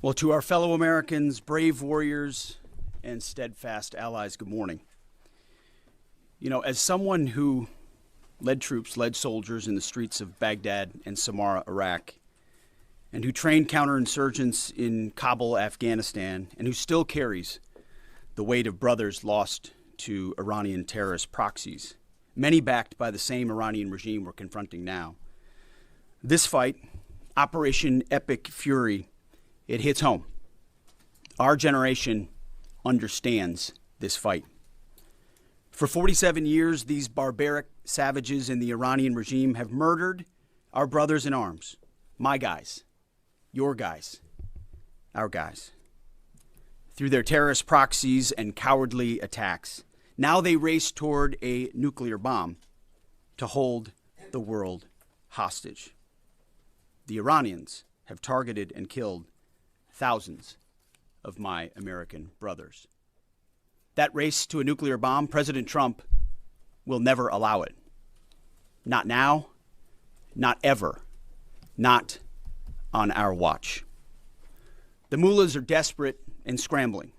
Well, to our fellow Americans, brave warriors, and steadfast allies, good morning. You know, as someone who led soldiers in the streets of Baghdad and Samarra, Iraq, and who trained counterinsurgents in Kabul, Afghanistan, and who still carries the weight of brothers lost to Iranian terrorist proxies, many backed by the same Iranian regime we're confronting now. This fight, Operation Epic Fury, it hits home. Our generation understands this fight. For 47 years, these barbaric savages in the Iranian regime have murdered our brothers in arms, my guys, your guys, our guys. Through their terrorist proxies and cowardly attacks, now they race toward a nuclear bomb to hold the world hostage. The Iranians have targeted and killed thousands of my American brothers. That race to a nuclear bomb, President Trump will never allow it. Not now, not ever, not on our watch. The mullahs are desperate and scrambling.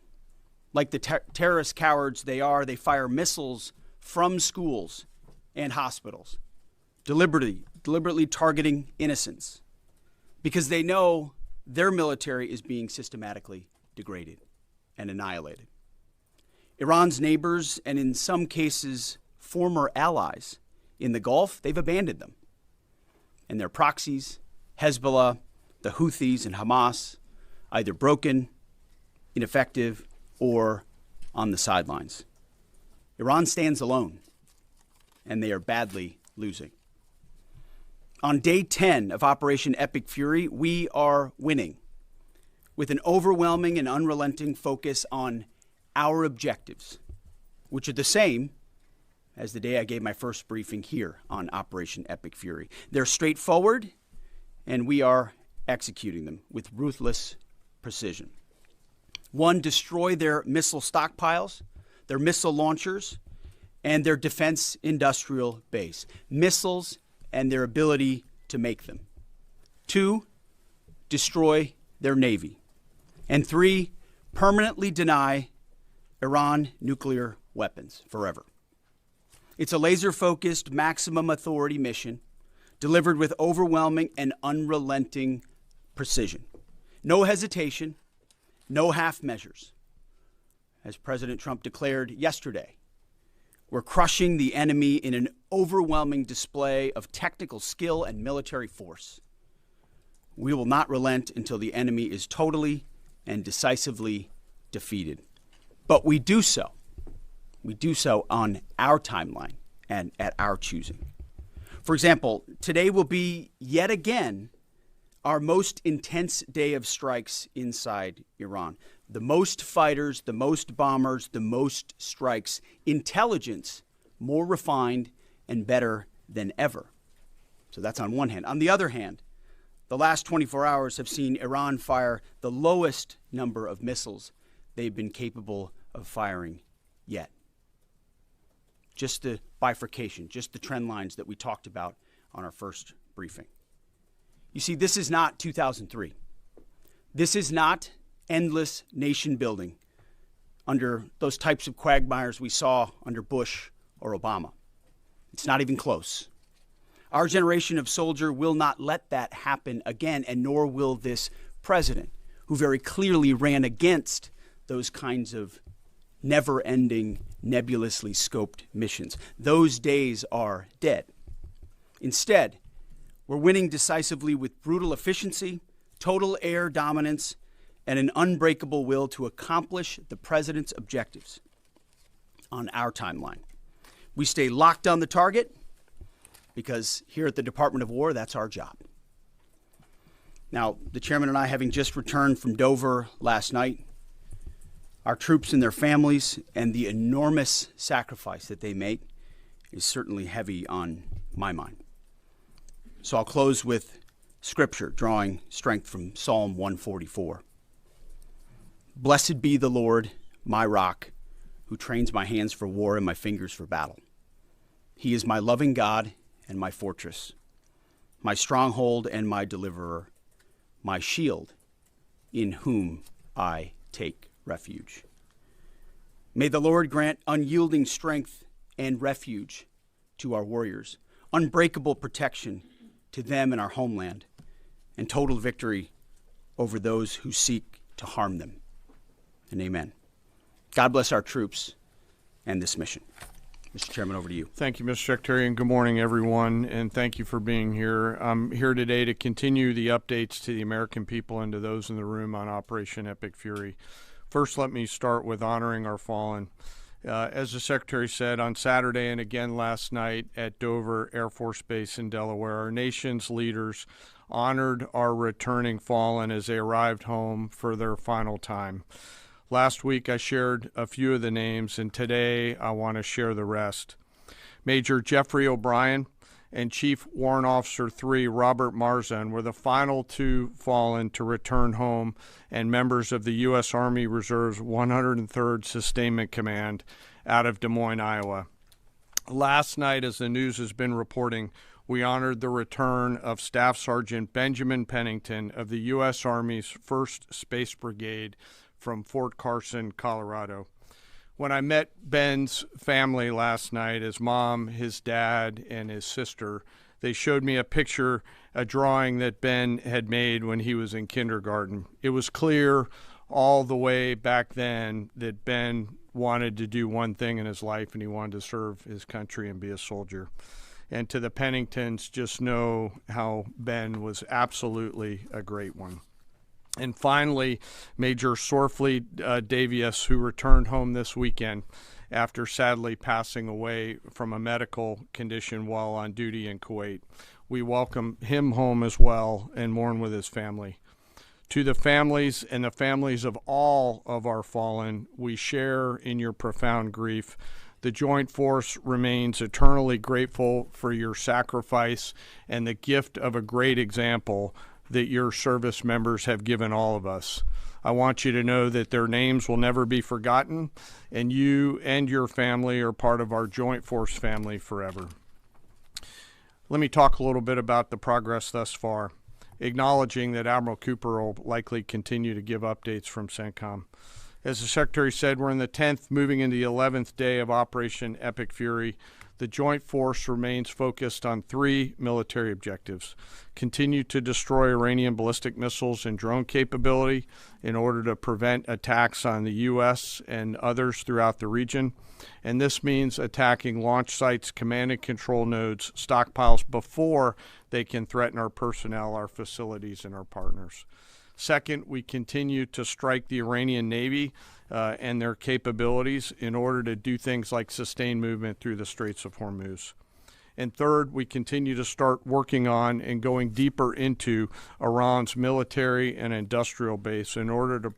Like the terrorist cowards they are, they fire missiles from schools and hospitals, deliberately targeting innocents, because they know their military is being systematically degraded and annihilated. Iran's neighbors, and in some cases, former allies in the Gulf, they've abandoned them. And their proxies, Hezbollah, the Houthis, and Hamas, either broken, ineffective, or on the sidelines. Iran stands alone, and they are badly losing. On day 10 of Operation Epic Fury, we are winning with an overwhelming and unrelenting focus on our objectives, which are the same as the day I gave my first briefing here on Operation Epic Fury. They're straightforward, and we are executing them with ruthless precision. One, destroy their missile stockpiles, their missile launchers, and their defense industrial base. Missiles and their ability to make them. 2, destroy their navy. And 3, permanently deny Iran nuclear weapons forever. It's a laser-focused, maximum authority mission delivered with overwhelming and unrelenting precision. No hesitation, no half measures. As President Trump declared yesterday, we're crushing the enemy in an overwhelming display of technical skill and military force. We will not relent until the enemy is totally and decisively defeated. But we do so. We do so on our timeline and at our choosing. For example, today will be yet again our most intense day of strikes inside Iran. The most fighters, the most bombers, the most strikes. Intelligence more refined and better than ever. So that's on one hand. On the other hand, the last 24 hours have seen Iran fire the lowest number of missiles they've been capable of firing yet. Just the bifurcation, just the trend lines that we talked about on our first briefing. You see, this is not 2003. This is not endless nation building under those types of quagmires we saw under Bush or Obama. It's not even close. Our generation of soldier will not let that happen again, and nor will this president, who very clearly ran against those kinds of never-ending, nebulously scoped missions. Those days are dead. Instead, we're winning decisively with brutal efficiency, total air dominance, and an unbreakable will to accomplish the president's objectives on our timeline. We stay locked on the target because here at the Department of War, that's our job. Now, the chairman and I, having just returned from Dover last night, our troops and their families and the enormous sacrifice that they make is certainly heavy on my mind. So I'll close with scripture, drawing strength from Psalm 144. Blessed be the Lord, my rock, who trains my hands for war and my fingers for battle. He is my loving God and my fortress, my stronghold and my deliverer, my shield, in whom I take refuge. May the Lord grant unyielding strength and refuge to our warriors, unbreakable protection to them and our homeland, and total victory over those who seek to harm them. And amen. God bless our troops and this mission. Mr. Chairman, over to you. Thank you, Mr. Secretary, and good morning, everyone, and thank you for being here. I'm here today to continue the updates to the American people and to those in the room on Operation Epic Fury. First, let me start with honoring our fallen. As the Secretary said, on Saturday and again last night at Dover Air Force Base in Delaware, our nation's leaders honored our returning fallen as they arrived home for their final time. Last week, I shared a few of the names, and today I want to share the rest. Major Jeffrey O'Brien and Chief Warrant Officer 3 Robert Marzan were the final two fallen to return home and members of the U.S. Army Reserve's 103rd Sustainment Command out of Des Moines, Iowa. Last night, as the news has been reporting, we honored the return of Staff Sergeant Benjamin Pennington of the U.S. Army's 1st Space Brigade from Fort Carson, Colorado. When I met Ben's family last night, his mom, his dad, and his sister, they showed me a picture, a drawing that Ben had made when he was in kindergarten. It was clear all the way back then that Ben wanted to do one thing in his life, and he wanted to serve his country and be a soldier. And to the Penningtons, just know how Ben was absolutely a great one. And finally, Major Sorfleet Davies, who returned home this weekend after sadly passing away from a medical condition while on duty in Kuwait. We welcome him home as well and mourn with his family. To the families and the families of all of our fallen, we share in your profound grief. The Joint Force remains eternally grateful for your sacrifice and the gift of a great example that your service members have given all of us. I want you to know that their names will never be forgotten, and you and your family are part of our Joint Force family forever. Let me talk a little bit about the progress thus far, acknowledging that Admiral Cooper will likely continue to give updates from CENTCOM. As the Secretary said, we're in the 10th, moving into the 11th day of Operation Epic Fury. The Joint Force remains focused on 3 military objectives: continue to destroy Iranian ballistic missiles and drone capability in order to prevent attacks on the U.S. and others throughout the region. And this means attacking launch sites, command and control nodes, stockpiles before they can threaten our personnel, our facilities, and our partners. Second, we continue to strike the Iranian Navy and their capabilities in order to do things like sustain movement through the Straits of Hormuz. And third, we continue to start working on and going deeper into Iran's military and industrial base in order to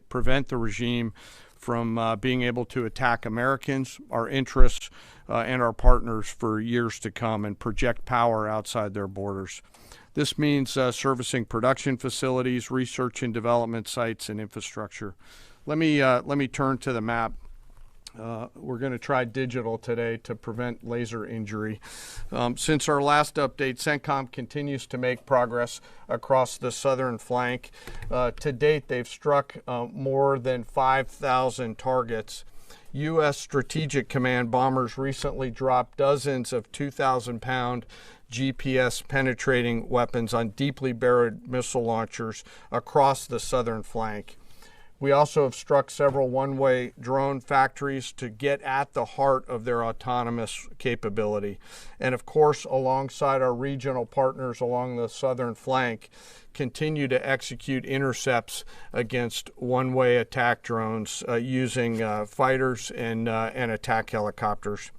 prevent the regime from being able to attack Americans, our interests, and our partners for years to come and project power outside their borders. This means servicing production facilities, research and development sites, and infrastructure. Let me turn to the map. We're going to try digital today to prevent laser injury. Since our last update, CENTCOM continues to make progress across the southern flank. To date, they've struck more than 5,000 targets. U.S. Strategic Command bombers recently dropped dozens of 2,000-pound GPS penetrating weapons on deeply buried missile launchers across the southern flank. We also have struck several one-way drone factories to get at the heart of their autonomous capability. And of course, alongside our regional partners along the southern flank, continue to execute intercepts against one-way attack drones using fighters and attack helicopters.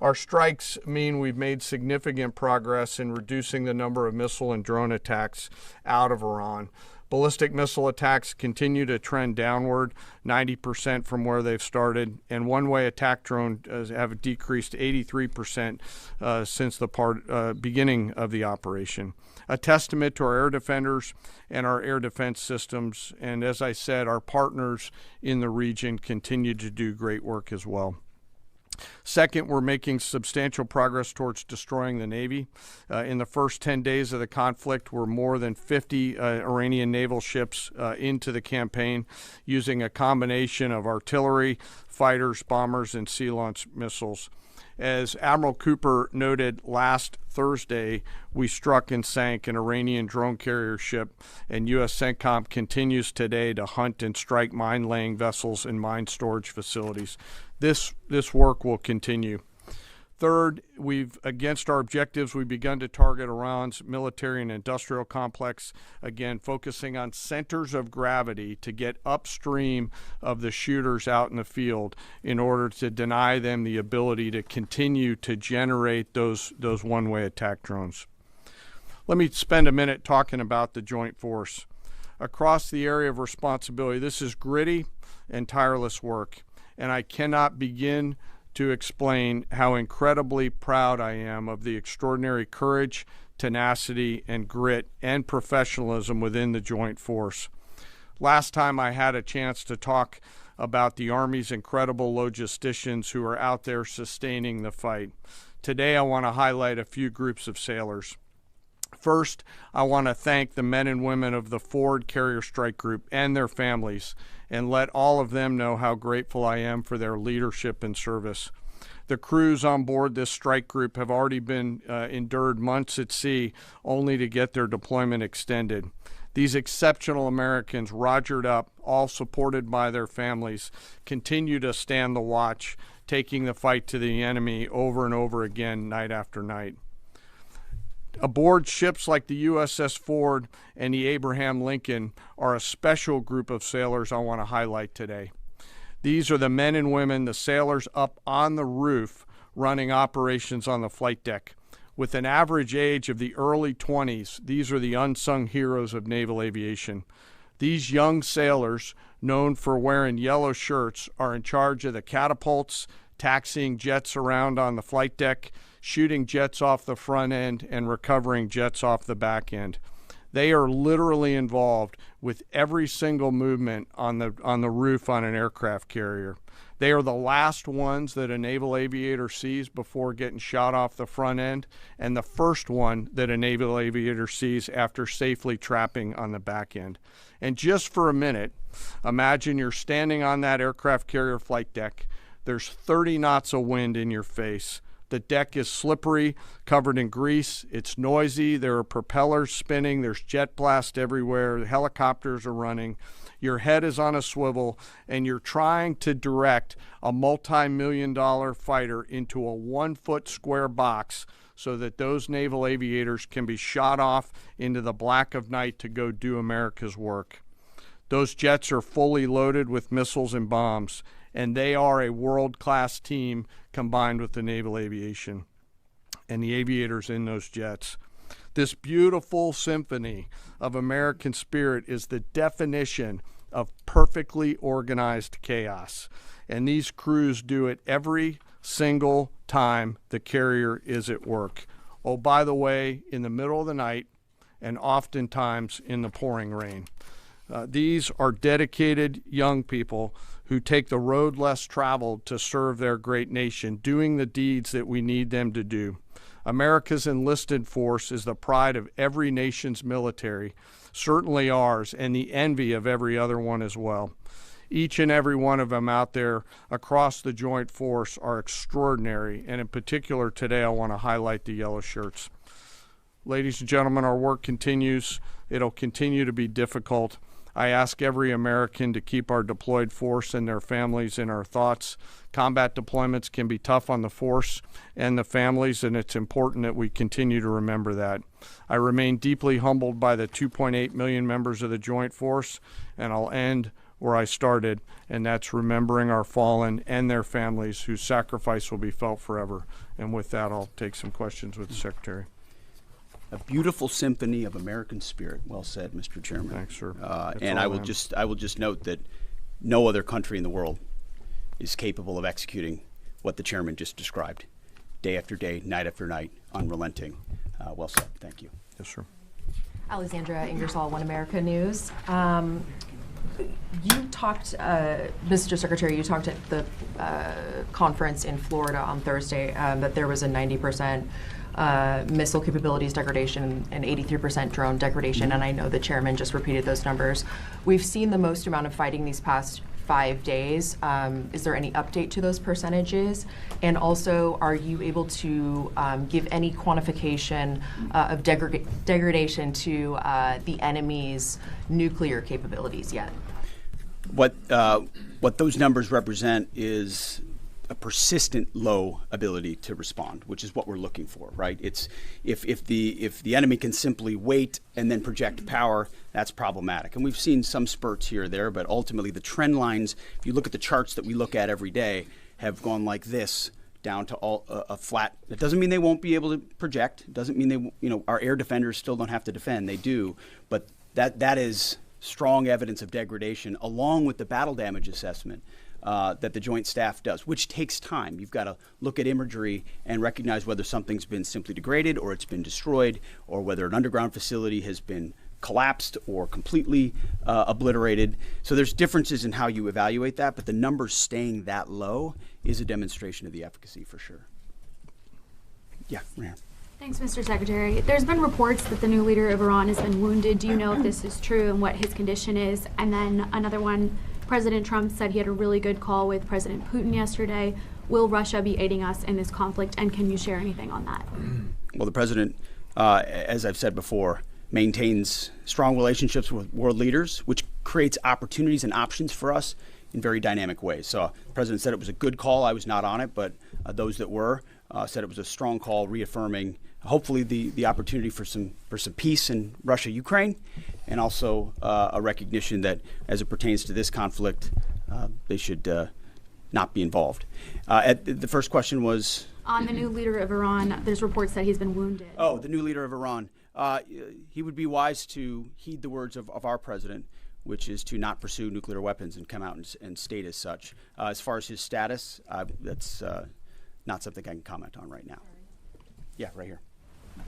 Our strikes mean we've made significant progress in reducing the number of missile and drone attacks out of Iran. Ballistic missile attacks continue to trend downward, 90% from where they've started, and one-way attack drones have decreased 83% since the beginning of the operation. A testament to our air defenders and our air defense systems, and as I said, our partners in the region continue to do great work as well. Second, we're making substantial progress towards destroying the Navy. In the first 10 days of the conflict, we're more than 50 Iranian naval ships into the campaign using a combination of artillery, fighters, bombers, and sea-launched missiles. As Admiral Cooper noted last Thursday, we struck and sank an Iranian drone carrier ship, and U.S. CENTCOM continues today to hunt and strike mine-laying vessels and mine storage facilities. This work will continue. Third, against our objectives, we've begun to target Iran's military and industrial complex, again, focusing on centers of gravity to get upstream of the shooters out in the field in order to deny them the ability to continue to generate those one-way attack drones. Let me spend a minute talking about the Joint Force. Across the area of responsibility, this is gritty and tireless work, and I cannot begin to explain how incredibly proud I am of the extraordinary courage, tenacity, and grit and professionalism within the Joint Force. Last time I had a chance to talk about the Army's incredible logisticians who are out there sustaining the fight. Today I want to highlight a few groups of sailors. First, I want to thank the men and women of the Ford Carrier Strike Group and their families, and let all of them know how grateful I am for their leadership and service. The crews on board this strike group have already been endured months at sea only to get their deployment extended. These exceptional Americans, rogered up, all supported by their families, continue to stand the watch, taking the fight to the enemy over and over again, night after night. Aboard ships like the USS Ford and the Abraham Lincoln are a special group of sailors I want to highlight today. These are the men and women, the sailors up on the roof running operations on the flight deck. With an average age of the early 20s, these are the unsung heroes of naval aviation. These young sailors, known for wearing yellow shirts, are in charge of the catapults, taxiing jets around on the flight deck, shooting jets off the front end, and recovering jets off the back end. They are literally involved with every single movement on the roof on an aircraft carrier. They are the last ones that a naval aviator sees before getting shot off the front end, and the first one that a naval aviator sees after safely trapping on the back end. And just for a minute, imagine you're standing on that aircraft carrier flight deck. There's 30 knots of wind in your face. The deck is slippery, covered in grease. It's noisy. There are propellers spinning. There's jet blast everywhere. Helicopters are running. Your head is on a swivel, and you're trying to direct a multi-million-dollar fighter into a 1-foot square box so that those naval aviators can be shot off into the black of night to go do America's work. Those jets are fully loaded with missiles and bombs, and they are a world-class team combined with the naval aviation and the aviators in those jets. This beautiful symphony of American spirit is the definition of perfectly organized chaos, and these crews do it every single time the carrier is at work. Oh, by the way, in the middle of the night and oftentimes in the pouring rain. These are dedicated young people who take the road less traveled to serve their great nation, doing the deeds that we need them to do. America's enlisted force is the pride of every nation's military, certainly ours, and the envy of every other one as well. Each and every one of them out there across the Joint Force are extraordinary, and in particular today I want to highlight the yellow shirts. Ladies and gentlemen, our work continues. It'll continue to be difficult. I ask every American to keep our deployed force and their families in our thoughts. Combat deployments can be tough on the force and the families, and it's important that we continue to remember that. I remain deeply humbled by the 2.8 million members of the Joint Force, and I'll end where I started, and that's remembering our fallen and their families whose sacrifice will be felt forever. And with that, I'll take some questions with the Secretary. A beautiful symphony of American spirit. Well said, Mr. Chairman. Thanks, sir. And I will just note that no other country in the world is capable of executing what the chairman just described, day after day, night after night, unrelenting. Well said. Thank you. Yes, sir. Alexandra Ingersoll, One America News. You talked, Mr. Secretary, you talked at the conference in Florida on Thursday that there was a 90% missile capabilities degradation and 83% drone degradation, and I know the chairman just repeated those numbers. We've seen the most amount of fighting these past 5 days. Is there any update to those percentages? And also, are you able to give any quantification of degradation to the enemy's nuclear capabilities yet? What those numbers represent is a persistent low ability to respond, which is what we're looking for, right? It's if the enemy can simply wait and then project power, that's problematic. And we've seen some spurts here or there, but ultimately the trend lines, if you look at the charts that we look at every day, have gone like this down to a flat. That doesn't mean they won't be able to project. It doesn't mean our air defenders still don't have to defend. They do, but that is strong evidence of degradation, along with the battle damage assessment that the Joint Staff does, which takes time. You've got to look at imagery and recognize whether something's been simply degraded or it's been destroyed, or whether an underground facility has been collapsed or completely obliterated. So there's differences in how you evaluate that, but the numbers staying that low is a demonstration of the efficacy for sure. Yeah, Ryan. Thanks, Mr. Secretary. There's been reports that the new leader of Iran has been wounded. Do you know if this is true and what his condition is? And then another one, President Trump said he had a really good call with President Putin yesterday. Will Russia be aiding us in this conflict, and can you share anything on that? Well, the president, as I've said before, maintains strong relationships with world leaders, which creates opportunities and options for us in very dynamic ways. So the president said it was a good call. I was not on it, but those that were said it was a strong call, reaffirming hopefully the opportunity for some peace in Russia, Ukraine, and also a recognition that as it pertains to this conflict, they should not be involved. The first question was on the new leader of Iran. There's reports that he's been wounded. Oh, the new leader of Iran. He would be wise to heed the words of our president, which is to not pursue nuclear weapons and come out and state as such. As far as his status, that's not something I can comment on right now. Yeah, right here.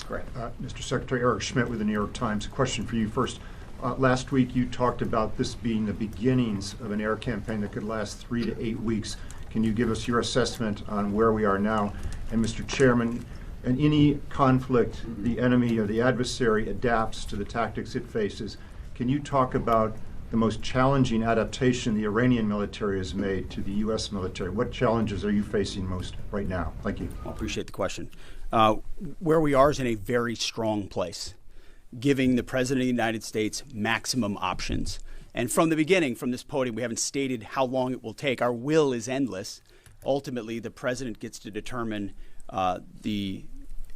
Great. Mr. Secretary, Eric Schmidt with the New York Times. A question for you first. Last week you talked about this being the beginnings of an air campaign that could last 3 to 8 weeks. Can you give us your assessment on where we are now? And Mr. Chairman, in any conflict, the enemy or the adversary adapts to the tactics it faces. Can you talk about the most challenging adaptation the Iranian military has made to the U.S. military? What challenges are you facing most right now? Thank you. I appreciate the question. Where we are is in a very strong place, giving the President of the United States maximum options. And from the beginning, from this podium, we haven't stated how long it will take. Our will is endless. Ultimately, the President gets to determine the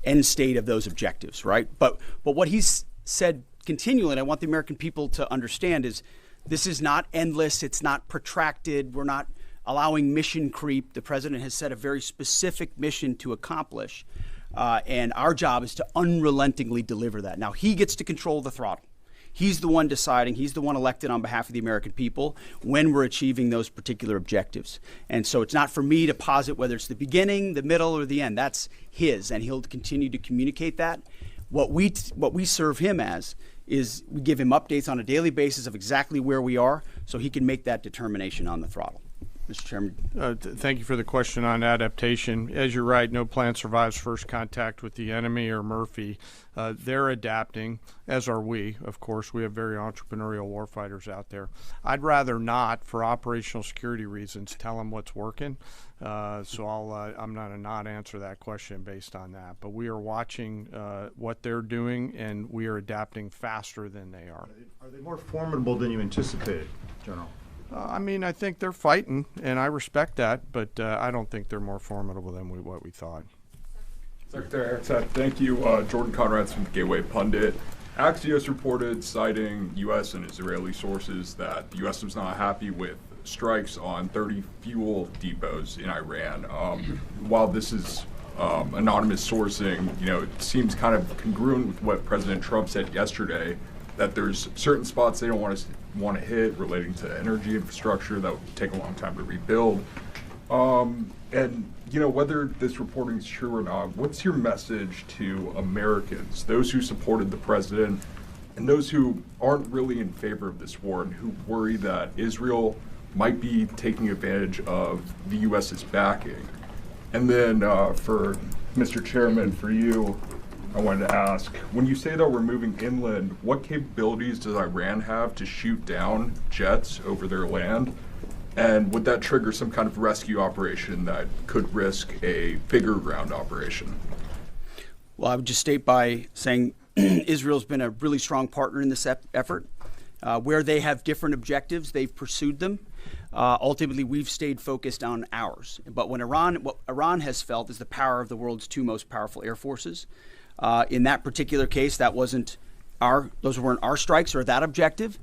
end state of those objectives, right? But what he's said continually, and I want the American people to understand, is this is not endless. It's not protracted. We're not allowing mission creep. The President has set a very specific mission to accomplish. And our job is to unrelentingly deliver that. Now, he gets to control the throttle. He's the one deciding, he's the one elected on behalf of the American people when we're achieving those particular objectives. And so it's not for me to posit whether it's the beginning, the middle, or the end. That's his, and he'll continue to communicate that. What we serve him as is we give him updates on a daily basis of exactly where we are so he can make that determination on the throttle. Mr. Chairman. Thank you for the question on adaptation. As you're right, no plan survives first contact with the enemy or Murphy. They're adapting, as are we. Of course, we have very entrepreneurial warfighters out there. I'd rather not, for operational security reasons, tell them what's working. So I'm going to not answer that question based on that. But we are watching what they're doing, and we are adapting faster than they are. Are they more formidable than you anticipated, General? I think they're fighting, and I respect that, but I don't think they're more formidable than what we thought. Secretary Arzad, thank you. Jordan Conrad's from the Gateway Pundit. Axios reported, citing U.S. and Israeli sources, that the U.S. was not happy with strikes on 30 fuel depots in Iran. While this is anonymous sourcing, it seems kind of congruent with what President Trump said yesterday, that there's certain spots they don't want to hit relating to energy infrastructure that would take a long time to rebuild. And whether this reporting is true or not, what's your message to Americans, those who supported the president and those who aren't really in favor of this war and who worry that Israel might be taking advantage of the U.S.'s backing. And then for Mr. Chairman, for you, I wanted to ask, when you say that we're moving inland, what capabilities does Iran have to shoot down jets over their land? And would that trigger some kind of rescue operation that could risk a bigger ground operation? Well, I would just state by saying Israel's been a really strong partner in this effort. Where they have different objectives, they've pursued them. Ultimately, we've stayed focused on ours. But what Iran has felt is the power of the world's two most powerful air forces. In that particular case, those weren't our strikes or that objective,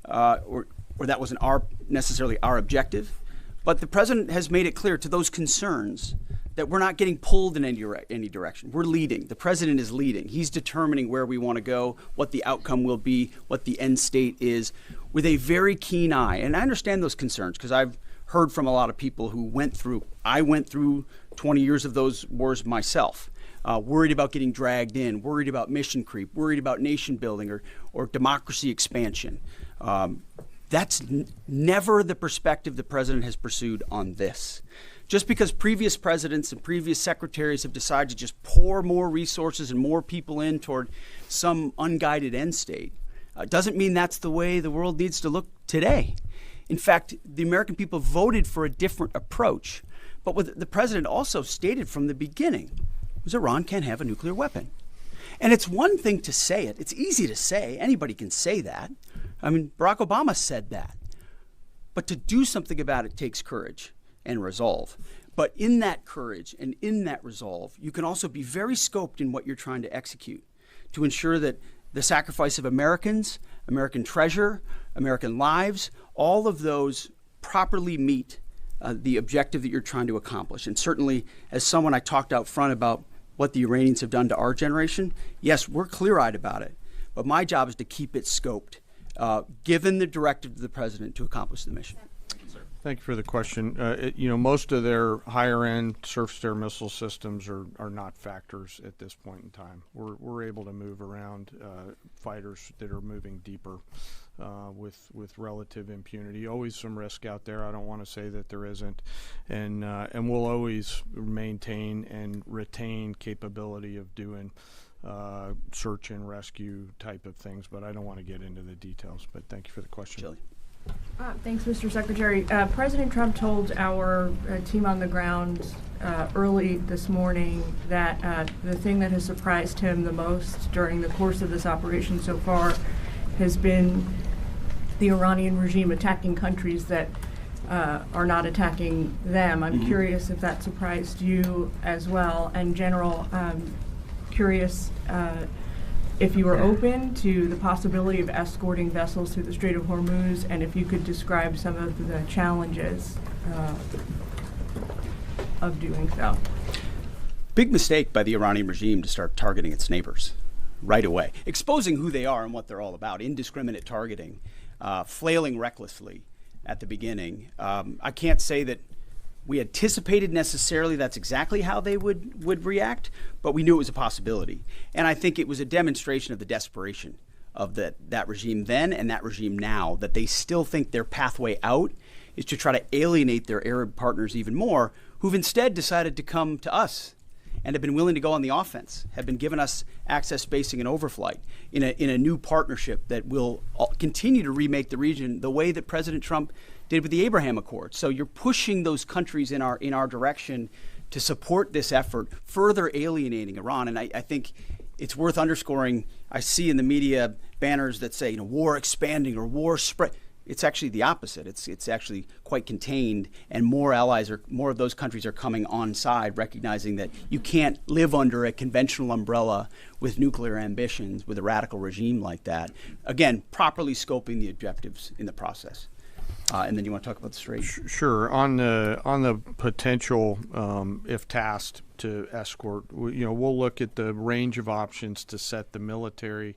or that wasn't necessarily our objective. But the president has made it clear to those concerns that we're not getting pulled in any direction. We're leading. The president is leading. He's determining where we want to go, what the outcome will be, what the end state is, with a very keen eye. And I understand those concerns because I've heard from a lot of people who I went through 20 years of those wars myself, worried about getting dragged in, worried about mission creep, worried about nation building or democracy expansion. That's never the perspective the president has pursued on this. Just because previous presidents and previous secretaries have decided to just pour more resources and more people in toward some unguided end state doesn't mean that's the way the world needs to look today. In fact, the American people voted for a different approach. But what the president also stated from the beginning was Iran can't have a nuclear weapon. And it's one thing to say it. It's easy to say. Anybody can say that. I mean, Barack Obama said that. But to do something about it takes courage and resolve. But in that courage and in that resolve, you can also be very scoped in what you're trying to execute to ensure that the sacrifice of Americans, American treasure, American lives, all of those properly meet the objective that you're trying to accomplish. And certainly, as someone I talked out front about what the Iranians have done to our generation, yes, we're clear-eyed about it. But my job is to keep it scoped, given the directive to the president to accomplish the mission. Thank you for the question. Most of their higher-end surface-to-air missile systems are not factors at this point in time. We're able to move around fighters that are moving deeper with relative impunity. Always some risk out there. I don't want to say that there isn't, and we'll always maintain and retain capability of doing search and rescue type of things. But I don't want to get into the details. But thank you for the question. Shelley. Thanks, Mr. Secretary. President Trump told our team on the ground early this morning that the thing that has surprised him the most during the course of this operation so far has been the Iranian regime attacking countries that are not attacking them. I'm curious if that surprised you as well. And General, curious if you were open to the possibility of escorting vessels through the Strait of Hormuz, and if you could describe some of the challenges of doing so. Big mistake by the Iranian regime to start targeting its neighbors right away, exposing who they are and what they're all about, indiscriminate targeting, flailing recklessly at the beginning. I can't say that we anticipated necessarily that's exactly how they would react, but we knew it was a possibility. And I think it was a demonstration of the desperation of that regime then and that regime now, that they still think their pathway out is to try to alienate their Arab partners even more, who've instead decided to come to us and have been willing to go on the offense, have been giving us access, spacing, and overflight in a new partnership that will continue to remake the region the way that President Trump did with the Abraham Accords. So you're pushing those countries in our direction to support this effort, further alienating Iran. And I think it's worth underscoring. I see in the media banners that say, war expanding or war spread. It's actually the opposite. It's actually quite contained, and more of those countries are coming on side, recognizing that you can't live under a conventional umbrella with nuclear ambitions with a radical regime like that. Again, properly scoping the objectives in the process. And then you want to talk about the Strait? Sure. On the potential, if tasked to escort, we'll look at the range of options to set the military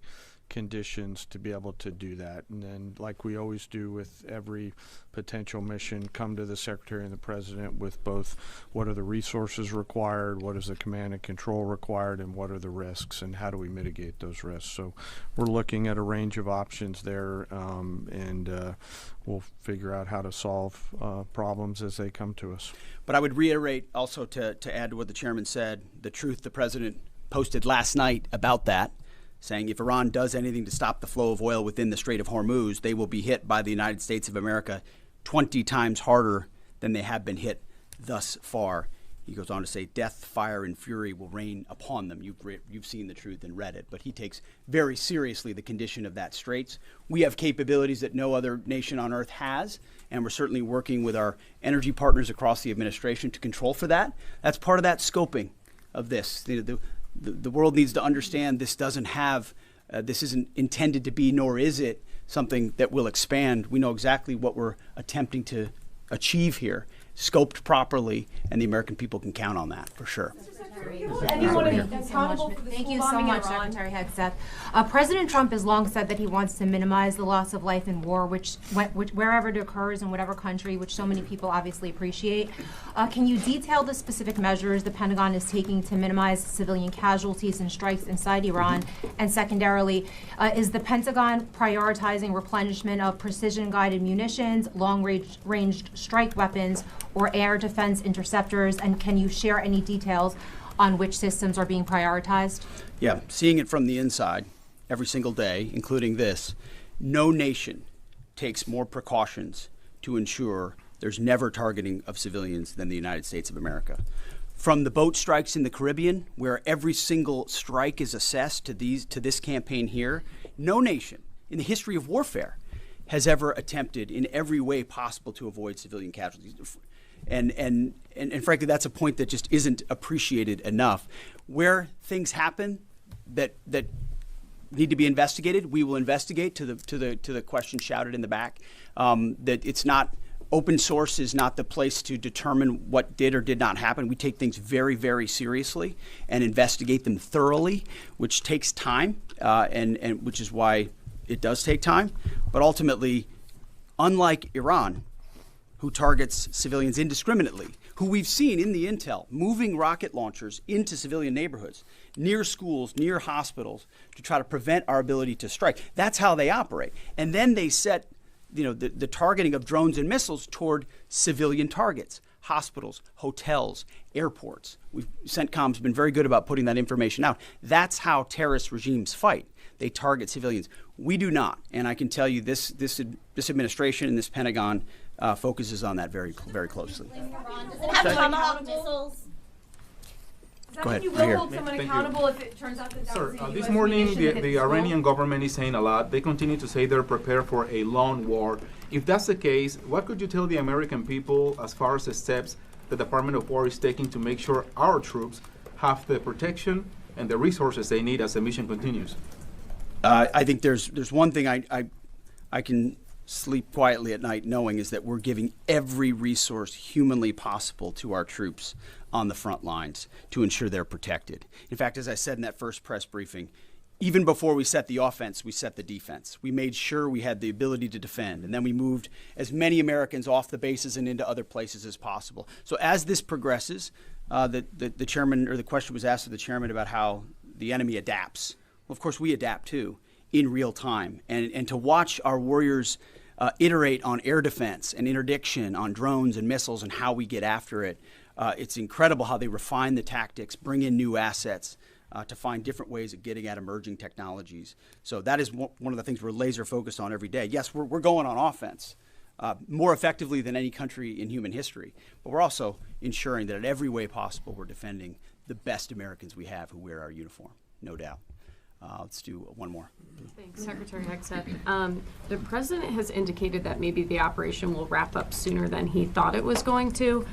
conditions to be able to do that. And then, like we always do with every potential mission, come to the Secretary and the President with both what are the resources required, what is the command and control required, and what are the risks, and how do we mitigate those risks. So we're looking at a range of options there, and we'll figure out how to solve problems as they come to us. But I would reiterate also to add to what the chairman said, the truth the president posted last night about that, saying if Iran does anything to stop the flow of oil within the Strait of Hormuz, they will be hit by the United States of America 20 times harder than they have been hit thus far. He goes on to say, death, fire, and fury will rain upon them. You've seen the truth and read it. But he takes very seriously the condition of that straits. We have capabilities that no other nation on earth has, and we're certainly working with our energy partners across the administration to control for that. That's part of that scoping of this. The world needs to understand this doesn't have, this isn't intended to be, nor is it something that will expand. We know exactly what we're attempting to achieve here, scoped properly, and the American people can count on that for sure. Thank you so much, Secretary Hegseth. President Trump has long said that he wants to minimize the loss of life in war, which wherever it occurs in whatever country, which so many people obviously appreciate. Can you detail the specific measures the Pentagon is taking to minimize civilian casualties and strikes inside Iran? And secondarily, is the Pentagon prioritizing replenishment of precision-guided munitions, long-range strike weapons, or air defense interceptors? And can you share any details on which systems are being prioritized? Yeah, seeing it from the inside every single day, including this, no nation takes more precautions to ensure there's never targeting of civilians than the United States of America. From the boat strikes in the Caribbean, where every single strike is assessed to this campaign here, no nation in the history of warfare has ever attempted in every way possible to avoid civilian casualties. And frankly, that's a point that just isn't appreciated enough. Where things happen that need to be investigated, we will investigate to the question shouted in the back. That it's not open source is not the place to determine what did or did not happen. We take things very, very seriously and investigate them thoroughly, which takes time, and which is why it does take time. But ultimately, unlike Iran, who targets civilians indiscriminately, who we've seen in the intel moving rocket launchers into civilian neighborhoods, near schools, near hospitals, to try to prevent our ability to strike. That's how they operate. And then they set the targeting of drones and missiles toward civilian targets, hospitals, hotels, airports. CENTCOM's been very good about putting that information out. That's how terrorist regimes fight. They target civilians. We do not. And I can tell you this administration and this Pentagon focuses on that very, very closely. Does it have Tomahawk missiles? Go ahead. You will Right here. hold someone accountable if it turns out that that was a This US morning, munition that hit the school? Iranian government is saying a lot. They continue to say they're prepared for a long war. If that's the case, what could you tell the American people as far as the steps the Department of War is taking to make sure our troops have the protection and the resources they need as the mission continues? I think there's one thing I can sleep quietly at night knowing is that we're giving every resource humanly possible to our troops on the front lines to ensure they're protected. In fact, as I said in that first press briefing, even before we set the offense, we set the defense. We made sure we had the ability to defend, and then we moved as many Americans off the bases and into other places as possible. So as this progresses, the chairman, or the question was asked of the chairman about how the enemy adapts. Well, of course, we adapt too in real time. And to watch our warriors iterate on air defense and interdiction on drones and missiles and how we get after it, it's incredible how they refine the tactics, bring in new assets to find different ways of getting at emerging technologies. So that is one of the things we're laser focused on every day. Yes, we're going on offense more effectively than any country in human history, but we're also ensuring that in every way possible we're defending the best Americans we have who wear our uniform, no doubt. Let's do one more. Thanks, Secretary Hegseth. The president has indicated that maybe the operation will wrap up sooner than he thought it was going to.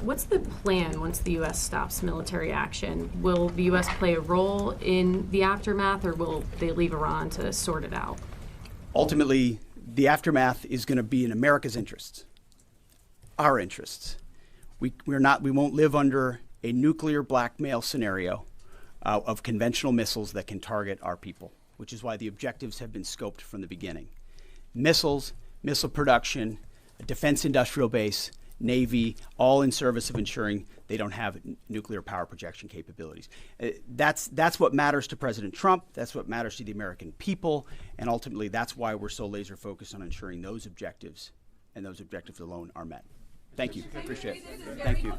What's the plan once the U.S. stops military action? Will the U.S. play a role in the aftermath, or will they leave Iran to sort it out? Ultimately, the aftermath is going to be in America's interests, our interests. We won't live under a nuclear blackmail scenario of conventional missiles that can target our people. which is why the objectives have been scoped from the beginning. Missiles, missile production, a defense industrial base, Navy, all in service of ensuring they don't have nuclear power projection capabilities. That's what matters to President Trump. That's what matters to the American people. And ultimately, that's why we're so laser focused on ensuring those objectives and those objectives alone are met. Thank you. I appreciate it. Thank you.